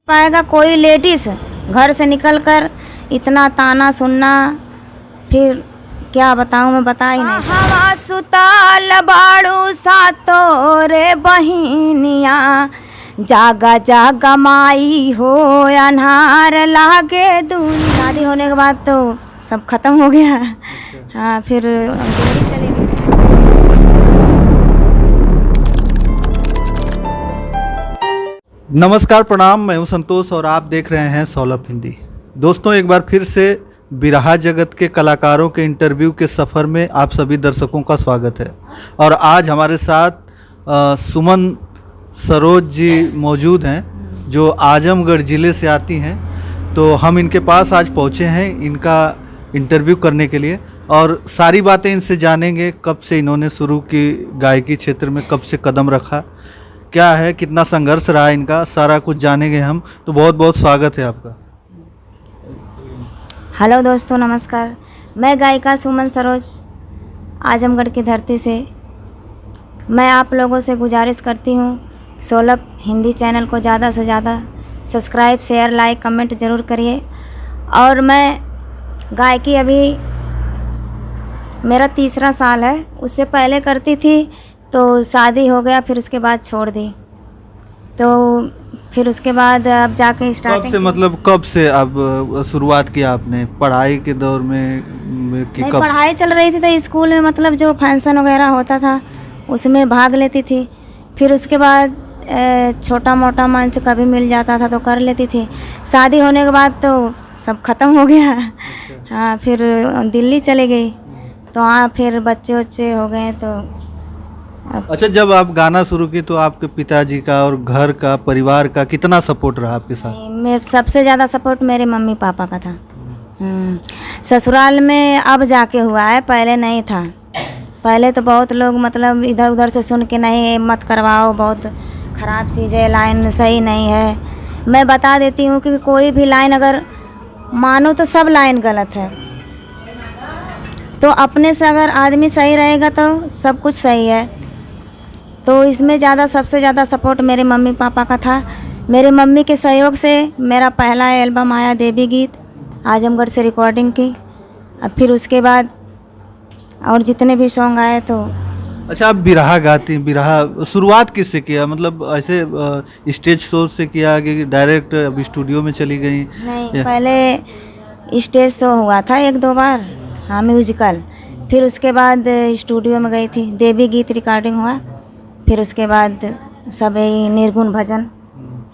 पाएगा कोई लेडीज घर से निकलकर इतना ताना सुनना, फिर क्या बताऊं, मैं बता ही नहीं। हवा सुताल बाड़ू सातो रे बहिनिया, जागा जागा माई हो अन्हार लागे दुनिया। शादी होने के बाद तो सब खत्म हो गया। हाँ, फिर दिल्ली चले गए। नमस्कार, प्रणाम। मैं हूं संतोष और आप देख रहे हैं सौलभ हिंदी। दोस्तों, एक बार फिर से बिरहा जगत के कलाकारों के इंटरव्यू के सफ़र में आप सभी दर्शकों का स्वागत है। और आज हमारे साथ सुमन सरोज जी मौजूद हैं, जो आजमगढ़ ज़िले से आती हैं। तो हम इनके पास आज पहुंचे हैं इनका इंटरव्यू करने के लिए, और सारी बातें इनसे जानेंगे। कब से इन्होंने शुरू की गायकी क्षेत्र में, कब से कदम रखा, क्या है, कितना संघर्ष रहा इनका, सारा कुछ जानेंगे हम। तो बहुत बहुत स्वागत है आपका। हेलो दोस्तों, नमस्कार। मैं गायिका सुमन सरोज, आजमगढ़ की धरती से। मैं आप लोगों से गुजारिश करती हूँ, सौलभ हिंदी चैनल को ज़्यादा से ज़्यादा सब्सक्राइब, शेयर, लाइक, कमेंट ज़रूर करिए। और मैं गायकी अभी मेरा 3रा साल है। उससे पहले करती थी तो शादी हो गया, फिर उसके बाद छोड़ दी। तो फिर उसके बाद अब जाके स्टार्टिंग। कब से अब शुरुआत किया आपने? पढ़ाई के दौर में कि नहीं, कब? पढ़ाई चल रही थी तो स्कूल में जो फंक्शन वगैरह होता था उसमें भाग लेती थी। फिर उसके बाद छोटा मोटा मंच कभी मिल जाता था तो कर लेती थी। शादी होने के बाद तो सब खत्म हो गया। हाँ, फिर दिल्ली चले गई तो वहाँ फिर बच्चे हो गए तो अच्छा, जब आप गाना शुरू की तो आपके पिताजी का और घर का, परिवार का कितना सपोर्ट रहा आपके साथ? मैं सबसे ज़्यादा सपोर्ट मेरे मम्मी पापा का था। ससुराल में अब जाके हुआ है, पहले नहीं था। पहले तो बहुत लोग इधर उधर से सुन के, नहीं मत करवाओ, बहुत ख़राब चीज़ है, लाइन सही नहीं है। मैं बता देती हूँ कि कोई भी लाइन अगर मानो तो सब लाइन गलत है। तो अपने से अगर आदमी सही रहेगा तो सब कुछ सही है। तो इसमें सबसे ज़्यादा सपोर्ट मेरे मम्मी पापा का था। मेरे मम्मी के सहयोग से मेरा पहला एल्बम आया, देवी गीत, आजमगढ़ से रिकॉर्डिंग की। अब फिर उसके बाद और जितने भी सॉन्ग आए तो। अच्छा, आप बिरहा गाती, बिरहा शुरुआत किससे किया? ऐसे स्टेज शो से किया कि डायरेक्ट अब स्टूडियो में चली गई? नहीं, पहले स्टेज शो हुआ था 1-2 बार, हाँ, म्यूजिकल। फिर उसके बाद स्टूडियो में गई थी, देवी गीत रिकॉर्डिंग हुआ। फिर उसके बाद सब यही निर्गुण भजन।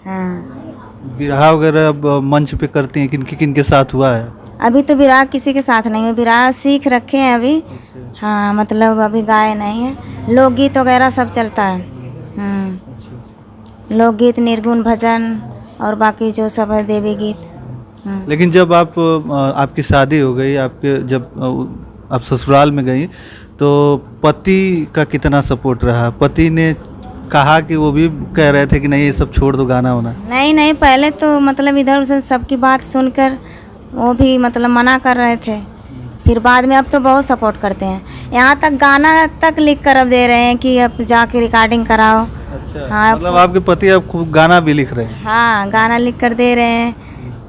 हाँ, बिरहा वगैरह अब मंच पे करते हैं, किन के साथ हुआ है? अभी तो बिरहा किसी के साथ नहीं है, बिरहा सीख रखे हैं अभी। हाँ, अभी गाए नहीं है। लोकगीत वगैरह सब चलता है। लोकगीत, निर्गुण भजन और बाकी जो सब है देवी गीत। लेकिन जब आपकी शादी हो गई, जब आप ससुराल में गई, तो पति का कितना सपोर्ट रहा? पति ने कहा कि वो भी कह रहे थे कि नहीं, ये सब छोड़ दो, गाना होना? नहीं, पहले तो इधर से सबकी बात सुनकर वो भी मना कर रहे थे। फिर बाद में अब तो बहुत सपोर्ट करते हैं। यहाँ तक गाना तक लिख कर अब दे रहे हैं कि अब जाके रिकॉर्डिंग कराओ। अच्छा, हाँ, आपके पति अब खूब गाना भी लिख रहे हैं? हाँ, गाना लिख कर दे रहे हैं,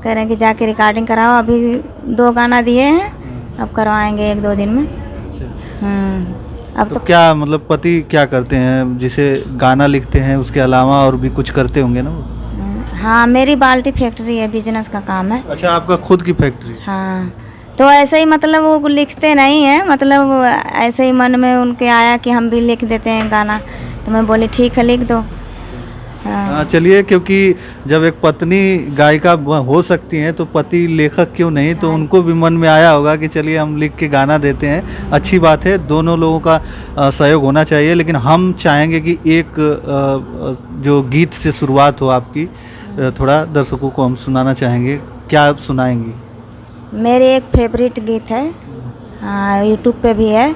कह रहे हैं कि जाके रिकॉर्डिंग कराओ। अभी 2 गाना दिए हैं, अब करवाएंगे 1-2 दिन में। अब तो क्या पति क्या करते हैं? जिसे गाना लिखते हैं उसके अलावा और भी कुछ करते होंगे ना वो? हाँ, मेरी बाल्टी फैक्ट्री है, बिजनेस का काम है। अच्छा, आपका खुद की फैक्ट्री? हाँ, तो ऐसे ही वो लिखते नहीं है, ऐसे ही मन में उनके आया कि हम भी लिख देते हैं गाना, तो मैं बोली ठीक है, लिख दो। हाँ, चलिए, क्योंकि जब एक पत्नी गायिका हो सकती हैं तो पति लेखक क्यों नहीं? तो उनको भी मन में आया होगा कि चलिए हम लिख के गाना देते हैं। अच्छी बात है, दोनों लोगों का सहयोग होना चाहिए। लेकिन हम चाहेंगे कि एक जो गीत से शुरुआत हो आपकी, थोड़ा दर्शकों को हम सुनाना चाहेंगे। क्या आप सुनाएंगी? मेरे एक फेवरेट गीत है, यूट्यूब पे भी है।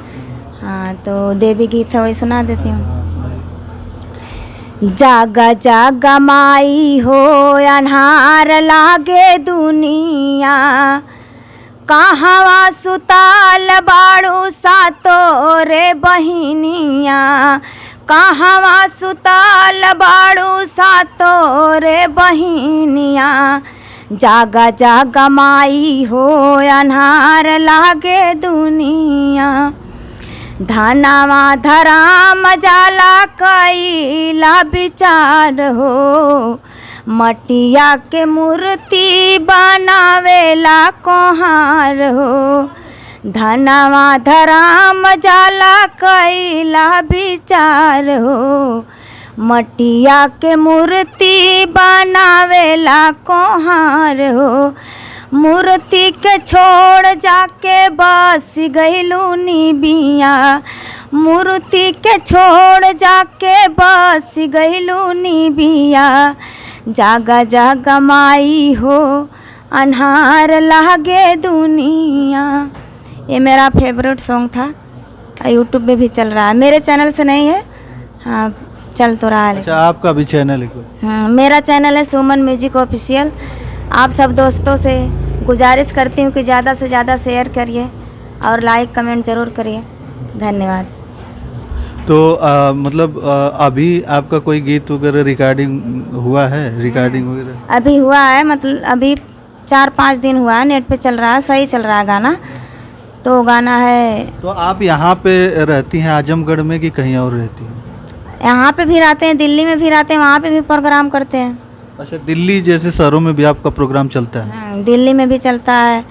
हाँ, तो देवी गीत है, वही सुना देती हूँ। जागा जागा माई हो अन्हार लागे दुनिया, कहवा सुताल बाड़ू सातो रे बहिनिया, कहवा सुताल बाड़ू सातो रे बहिनिया, जागा जागा माई हो अन्हार लागे दुनिया, धनवा धराम जाला कैला विचार हो, मटिया के मूर्ति बनावेला कोहार हो, धनवा धराम जाला कैला विचार हो, मटिया के मूर्ति बनावेला कोहार हो, मूर्ति के छोड़ जाके बस गइलू निबिया, मूर्ति के छोड़ जाके बस गइलू निबिया, जागा जागा माई हो अन्हार लागे दुनिया। ये मेरा फेवरेट सॉन्ग था, यूट्यूब पे भी चल रहा है, मेरे चैनल से नहीं है, हाँ चल तो रहा है। अच्छा, आपका भी चैनल है कोई? मेरा चैनल है सुमन म्यूजिक ऑफिशियल। आप सब दोस्तों से गुजारिश करती हूँ कि ज़्यादा से ज़्यादा शेयर करिए और लाइक कमेंट ज़रूर करिए। धन्यवाद। तो मतलब अभी आपका कोई गीत वगैरह रिकॉर्डिंग हुआ है? रिकॉर्डिंग वगैरह अभी हुआ है, मतलब अभी 4-5 दिन हुआ है, नेट पे चल रहा है, सही चल रहा है गाना। तो गाना है। तो आप यहाँ पे रहती हैं आजमगढ़ में कि कहीं और रहती हैं? यहाँ पे भी रहते हैं, दिल्ली में भी रहते हैं, वहाँ पे भी प्रोग्राम करते हैं। अच्छा, दिल्ली जैसे शहरों में भी आपका प्रोग्राम चलता है? दिल्ली में भी चलता है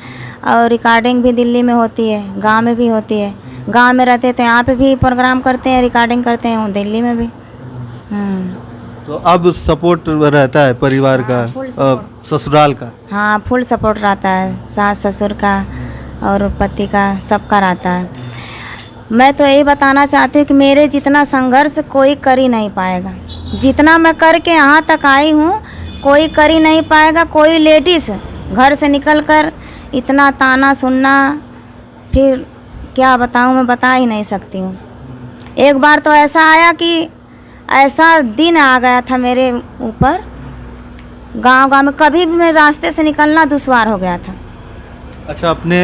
और रिकॉर्डिंग भी दिल्ली में होती है, गांव में भी होती है। गांव में रहते हैं तो यहाँ पे भी प्रोग्राम करते हैं, रिकॉर्डिंग करते हैं, दिल्ली में भी। तो अब सपोर्ट रहता है परिवार का, ससुराल का? हाँ, फुल सपोर्ट रहता है, सास ससुर का और पति का, सबका रहता है। मैं तो यही बताना चाहती हूँ कि मेरे जितना संघर्ष कोई कर ही नहीं पाएगा, जितना मैं करके यहाँ तक आई हूँ कोई कर ही नहीं पाएगा। कोई लेडीज़ घर से निकलकर इतना ताना सुनना, फिर क्या बताऊँ, मैं बता ही नहीं सकती हूँ। एक बार तो ऐसा आया कि ऐसा दिन आ गया था मेरे ऊपर, गांव में कभी भी मेरे रास्ते से निकलना दुश्वार हो गया था। अच्छा, अपने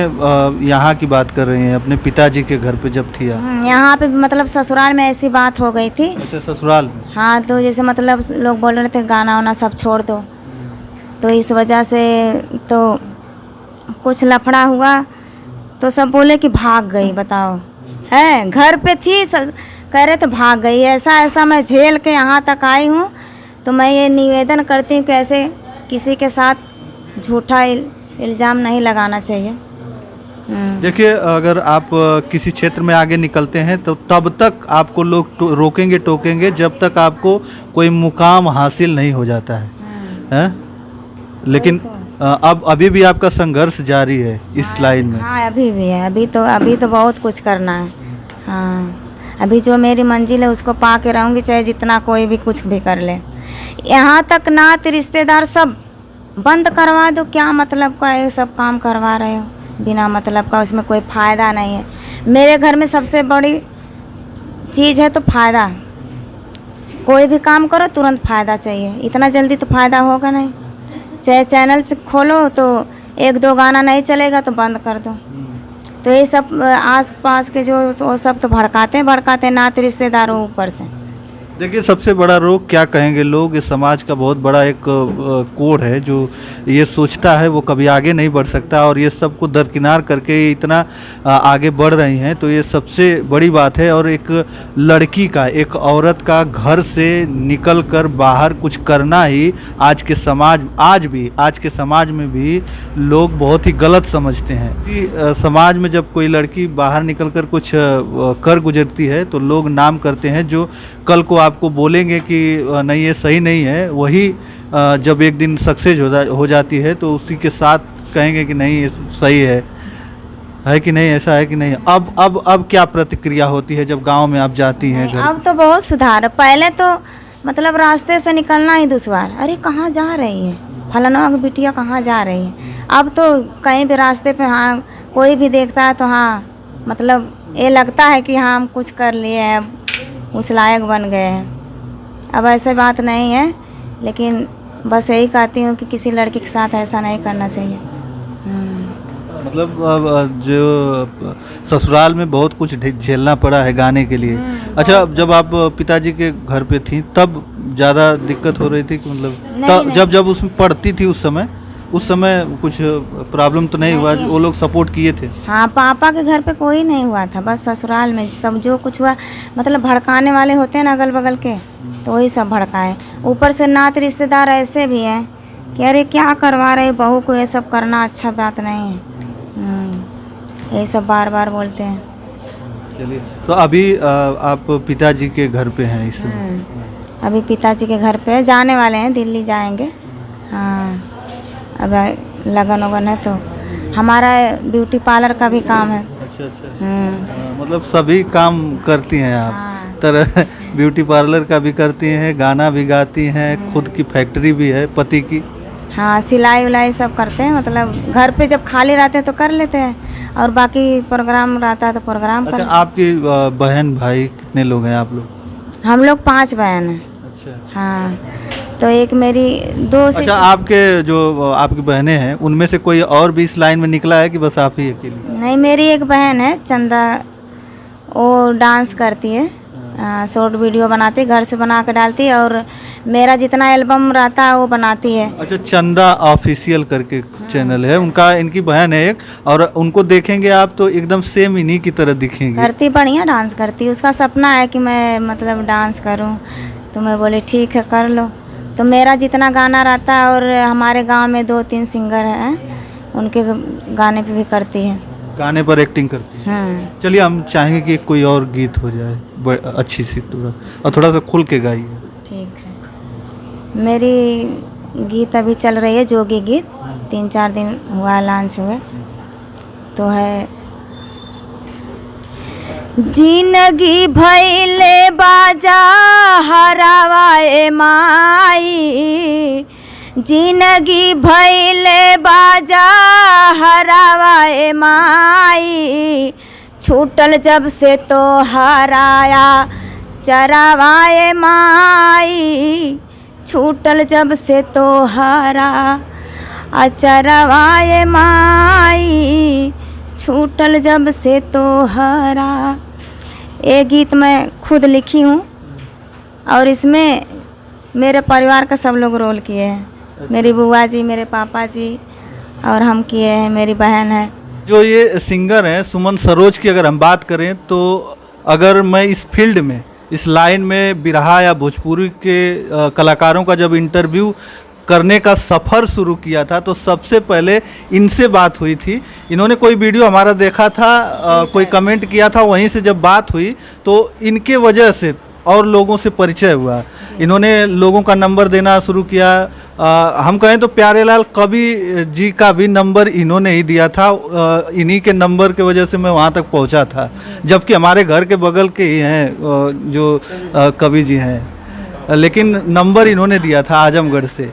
यहाँ की बात कर रही हैं, अपने पिताजी के घर पे जब थी आप? यहाँ पे मतलब ससुराल में ऐसी बात हो गई थी। अच्छा, ससुराल में? हाँ, तो जैसे मतलब लोग बोल रहे थे गाना वाना सब छोड़ दो, तो इस वजह से तो कुछ लफड़ा हुआ, तो सब बोले कि भाग गई। बताओ, है घर पे थी, सब कह रहे थे भाग गई। ऐसा ऐसा मैं झेल के यहाँ तक आई हूँ। तो मैं ये निवेदन करती हूँ कि ऐसे किसी के साथ झूठा इल्ज़ाम नहीं लगाना चाहिए। देखिए, अगर आप किसी क्षेत्र में आगे निकलते हैं तो तब तक आपको लोग रोकेंगे टोकेंगे जब तक आपको कोई मुकाम हासिल नहीं हो जाता है? लेकिन अब अभी भी आपका संघर्ष जारी है इस लाइन में? हाँ, अभी भी है। अभी तो बहुत कुछ करना है। हाँ, अभी जो मेरी मंजिल है उसको पा के रहूँगी, चाहे जितना कोई भी कुछ भी कर ले। यहाँ तक नात रिश्तेदार सब बंद करवा दो, क्या मतलब का ये सब काम करवा रहे हो बिना मतलब का, उसमें कोई फ़ायदा नहीं है। मेरे घर में सबसे बड़ी चीज़ है तो फ़ायदा। कोई भी काम करो तुरंत फ़ायदा चाहिए, इतना जल्दी तो फ़ायदा होगा नहीं। चाहे चैनल खोलो तो 1-2 गाना नहीं चलेगा तो बंद कर दो। तो ये सब आस पास के जो वो सब तो भड़काते नात रिश्तेदारों ऊपर से। देखिए, सबसे बड़ा रोग क्या कहेंगे लोग, इस समाज का बहुत बड़ा एक कोड है जो ये सोचता है वो कभी आगे नहीं बढ़ सकता, और ये सबको दरकिनार करके इतना आगे बढ़ रही हैं। तो ये सबसे बड़ी बात है। और एक लड़की का, एक औरत का घर से निकलकर बाहर कुछ करना ही आज के समाज में भी लोग बहुत ही गलत समझते हैं कि समाज में जब कोई लड़की बाहर निकलकर कुछ कर गुजरती है तो लोग नाम करते हैं जो कल को आपको बोलेंगे कि नहीं ये सही नहीं है। वही जब एक दिन सक्सेस हो जाती है तो उसी के साथ कहेंगे कि नहीं ये सही है कि नहीं, ऐसा है कि नहीं। अब क्या प्रतिक्रिया होती है जब गांव में आप जाती हैं घर? अब तो बहुत सुधार है। पहले तो मतलब रास्ते से निकलना ही दुश्वार, अरे कहाँ जा रही है फलाना की बिटिया, कहाँ जा रही है। अब तो कहीं भी रास्ते पे हाँ कोई भी देखता है तो हाँ मतलब ये लगता है कि हाँ हम कुछ कर लिए हैं, उस लायक बन गए हैं। अब ऐसे बात नहीं है, लेकिन बस यही कहती हूँ कि किसी लड़की के साथ ऐसा नहीं करना चाहिए। मतलब जो ससुराल में बहुत कुछ झेलना पड़ा है गाने के लिए। अच्छा, जब आप पिताजी के घर पे थी तब ज़्यादा दिक्कत हो रही थी कि मतलब जब उसमें पढ़ती थी उस समय? उस समय कुछ प्रॉब्लम तो नहीं हुआ, नहीं। वो लोग सपोर्ट किए थे? हाँ, पापा के घर पे कोई नहीं हुआ था, बस ससुराल में सब जो कुछ हुआ, मतलब भड़काने वाले होते हैं ना अगल बगल के, तो वही सब भड़काए। ऊपर से नात रिश्तेदार ऐसे भी हैं कि अरे क्या करवा रहे बहू को, ये सब करना अच्छा बात नहीं है। यही सब बार बार बोलते हैं। चलिए, तो अभी आप पिताजी के घर पे हैं इस समय? अभी पिताजी के घर पे जाने वाले हैं, दिल्ली जाएंगे। हाँ, अब लगन वगन है, तो हमारा ब्यूटी पार्लर का भी काम है। अच्छा अच्छा। मतलब सभी काम करती हैं आप? हाँ। तरह ब्यूटी पार्लर का भी करती हैं, गाना भी गाती हैं, खुद की फैक्ट्री भी है पति की? हाँ, सिलाई उलाई सब करते हैं, मतलब घर पे जब खाली रहते हैं तो कर लेते हैं, और बाकी प्रोग्राम रहता है तो प्रोग्राम अच्छा, कर। आपकी बहन भाई कितने लोग हैं आप लोग? हम लोग 5 बहन हैं। अच्छा हाँ, तो एक मेरी 2 से। अच्छा, आपके जो आपकी बहनें हैं उनमें से कोई और भी इस लाइन में निकला है कि बस आप ही अकेली? नहीं, मेरी एक बहन है चंदा, वो डांस करती है, शॉर्ट वीडियो बनाती है, घर से बना के डालती है, और मेरा जितना एल्बम रहता है वो बनाती है। अच्छा, चंदा ऑफिशियल करके चैनल है उनका, इनकी बहन है एक, और उनको देखेंगे आप तो एकदम सेम इन्हीं की तरह दिखेंगे। करती, बढ़िया डांस करती। उसका सपना है कि मैं मतलब डांस करूं, तो मैं बोली ठीक है कर लो। तो मेरा जितना गाना रहता है, और हमारे गांव में 2-3 सिंगर हैं, उनके गाने पे भी करती है। गाने पर एक्टिंग करती है। चलिए, हम चाहेंगे कि कोई और गीत हो जाए अच्छी सी, थोड़ा सा खुल के गाइए। ठीक है। मेरी गीत अभी चल रही है, जोगी गीत, 3-4 दिन हुआ लॉन्च हुए, तो है जिंदगी भैले बाजा हरावाए माई, जिंदगी भैले बाजा हरावाए माई, छूटल जब से तो हराया चरावाए माई, छूटल जब से तो हरा चरावाए माई, छूटल जब से तो हरा। ये गीत मैं खुद लिखी हूँ, और इसमें मेरे परिवार का सब लोग रोल किए हैं। मेरी बुआ जी, मेरे पापा जी, और हम किए हैं, मेरी बहन है। जो ये सिंगर हैं सुमन सरोज की अगर हम बात करें, तो अगर मैं इस फील्ड में, इस लाइन में बिरहा या भोजपुरी के कलाकारों का जब इंटरव्यू करने का सफ़र शुरू किया था, तो सबसे पहले इनसे बात हुई थी। इन्होंने कोई वीडियो हमारा देखा था, कोई कमेंट किया था, वहीं से जब बात हुई तो इनके वजह से और लोगों से परिचय हुआ। इन्होंने लोगों का नंबर देना शुरू किया। हम कहें तो प्यारेलाल कवि जी का भी नंबर इन्होंने ही दिया था। इन्हीं के नंबर के वजह से मैं वहाँ तक पहुँचा था, जबकि हमारे घर के बगल के ही हैं जो कवि जी हैं, लेकिन नंबर इन्होंने दिया था आजमगढ़ से।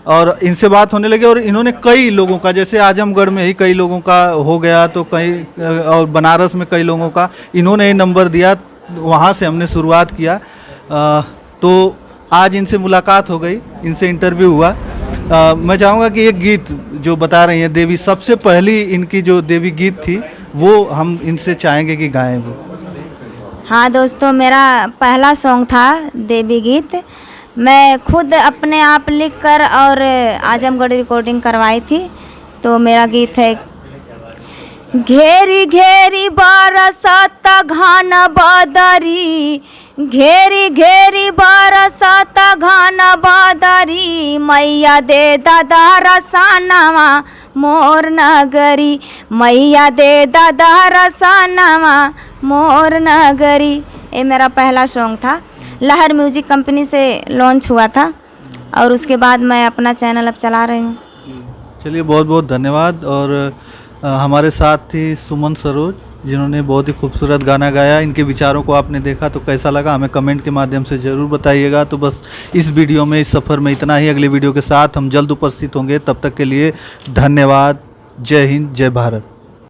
और इनसे बात होने लगी, और इन्होंने कई लोगों का, जैसे आजमगढ़ में ही कई लोगों का हो गया, तो कई, और बनारस में कई लोगों का इन्होंने ही नंबर दिया। वहाँ से हमने शुरुआत किया। तो आज इनसे मुलाकात हो गई, इनसे इंटरव्यू हुआ। मैं चाहूँगा कि ये गीत जो बता रही हैं देवी, सबसे पहली इनकी जो देवी गीत थी, वो हम इनसे चाहेंगे कि गाएं वो। हाँ दोस्तों, मेरा पहला सॉन्ग था देवी गीत। मैं खुद अपने आप लिख कर और आजमगढ़ रिकॉर्डिंग करवाई थी। तो मेरा गीत है, घेरी घेरी बरसत घन बदरी, घेरी घेरी बरसत घन बदरी, मैया दे दादा रसानवा मोर नगरी, मैया दे दादा रसानवा मोर नगरी। ये मेरा पहला सॉन्ग था, लहर म्यूजिक कंपनी से लॉन्च हुआ था, और उसके बाद मैं अपना चैनल अब चला रही हूँ। चलिए, बहुत बहुत धन्यवाद। और हमारे साथ थी सुमन सरोज, जिन्होंने बहुत ही खूबसूरत गाना गाया। इनके विचारों को आपने देखा तो कैसा लगा, हमें कमेंट के माध्यम से ज़रूर बताइएगा। तो बस इस वीडियो में, इस सफ़र में इतना ही। अगले वीडियो के साथ हम जल्द उपस्थित होंगे, तब तक के लिए धन्यवाद। जय हिंद, जय भारत।